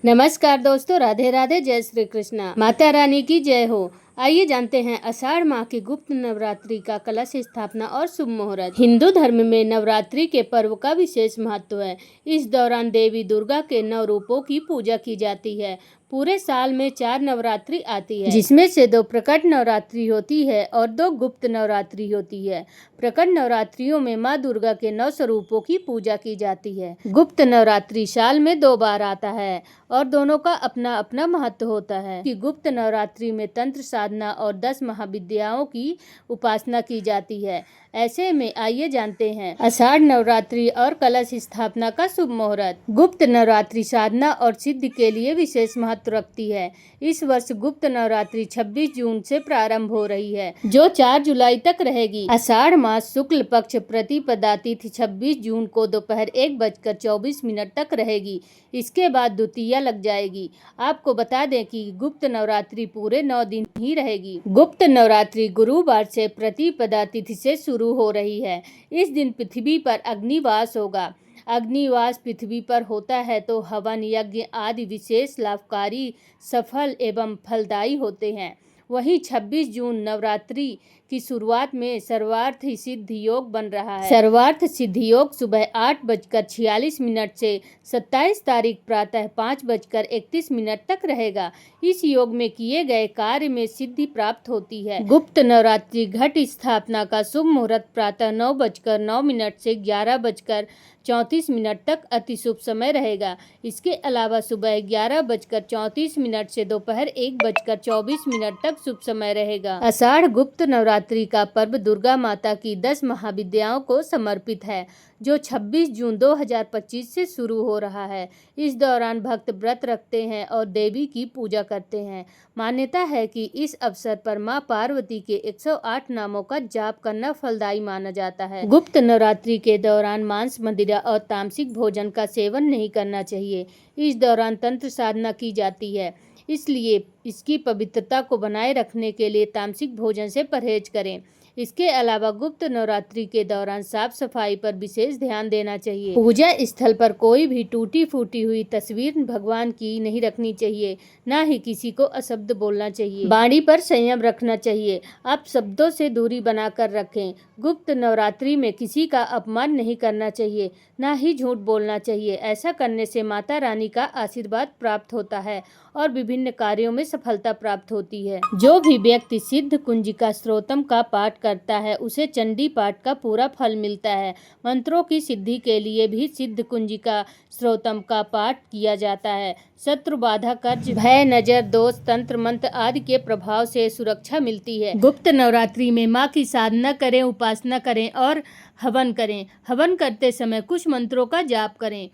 नमस्कार दोस्तों, राधे राधे, जय श्री कृष्णा, माता रानी की जय हो। आइए जानते हैं आषाढ़ माह की गुप्त नवरात्रि का कलश स्थापना और शुभ मुहूर्त। हिंदू धर्म में नवरात्रि के पर्व का विशेष महत्व है। इस दौरान देवी दुर्गा के 9 रूपों की पूजा की जाती है। पूरे साल में 4 नवरात्रि आती है, जिसमें से 2 प्रकट नवरात्रि होती है और 2 गुप्त नवरात्रि होती है। प्रकट नवरात्रियों में माँ दुर्गा के 9 स्वरूपों की पूजा की जाती है। गुप्त नवरात्रि साल में 2 बार आता है और दोनों का अपना अपना महत्व होता है कि गुप्त नवरात्रि में तंत्र साधना और 10 महाविद्याओं की उपासना की जाती है। ऐसे में आइए जानते हैं आषाढ़ नवरात्रि और कलश स्थापना का शुभ मुहूर्त। गुप्त नवरात्रि साधना और सिद्धि के लिए विशेष महत्व रखती है। इस वर्ष गुप्त नवरात्रि 26 जून से प्रारंभ हो रही है, जो 4 जुलाई तक रहेगी। आषाढ़ मास शुक्ल पक्ष प्रतिपदा तिथि 26 जून को दोपहर 1:24 तक रहेगी। इसके बाद द्वितीया लग जाएगी। आपको बता दें कि गुप्त नवरात्रि पूरे 9 दिन ही रहेगी। गुप्त नवरात्रि गुरुवार से प्रतिपदा तिथि से शुरू हो रही है। इस दिन पृथ्वी पर अग्निवास होगा। अग्निवास पृथ्वी पर होता है तो हवन यज्ञ आदि विशेष लाभकारी, सफल एवं फलदायी होते हैं। वहीं 26 जून नवरात्रि की शुरुआत में सर्वार्थ सिद्धि योग बन रहा है। सर्वार्थ सिद्धि योग सुबह 8:46 से 27 तारीख प्रातः 5:31 तक रहेगा। इस योग में किए गए कार्य में सिद्धि प्राप्त होती है। गुप्त नवरात्रि घट स्थापना का शुभ मुहूर्त प्रातः 9:09 से 11:34 तक अति शुभ समय रहेगा। इसके अलावा सुबह 11:34 से दोपहर 1:24 तक शुभ समय रहेगा। आषाढ़ गुप्त नवरात्रि का पर्व दुर्गा माता की 10 महाविद्याओं को समर्पित है, जो 26 जून 2025 से शुरू हो रहा है। इस दौरान भक्त व्रत रखते हैं और देवी की पूजा करते हैं। मान्यता है कि इस अवसर पर मां पार्वती के 108 नामों का जाप करना फलदायी माना जाता है। गुप्त नवरात्रि के दौरान मांस, मदिरा और तामसिक भोजन का सेवन नहीं करना चाहिए। इस दौरान तंत्र साधना की जाती है, इसलिए इसकी पवित्रता को बनाए रखने के लिए तामसिक भोजन से परहेज करें। इसके अलावा गुप्त नवरात्रि के दौरान साफ सफाई पर विशेष ध्यान देना चाहिए। पूजा स्थल पर कोई भी टूटी फूटी हुई तस्वीर भगवान की नहीं रखनी चाहिए, ना ही किसी को अशब्द बोलना चाहिए। वाणी पर संयम रखना चाहिए। आप शब्दों से दूरी बनाकर रखें। गुप्त नवरात्रि में किसी का अपमान नहीं करना चाहिए, ना ही झूठ बोलना चाहिए। ऐसा करने से माता रानी का आशीर्वाद प्राप्त होता है और विभिन्न कार्यों में सफलता प्राप्त होती है। जो भी व्यक्ति सिद्ध कुंजिका स्तोत्रम का पाठ करता है, उसे चंडी पाठ का पूरा फल मिलता है। मंत्रों की सिद्धि के लिए भी सिद्ध कुंजिका स्तोत्रम का पाठ किया जाता है। शत्रु बाधा, कर्ज, भय, नजर, दोष, तंत्र मंत्र आदि के प्रभाव से सुरक्षा मिलती है। गुप्त नवरात्रि में माँ की साधना करें, उपासना करें और हवन करें। हवन करते समय कुछ मंत्रों का जाप करें।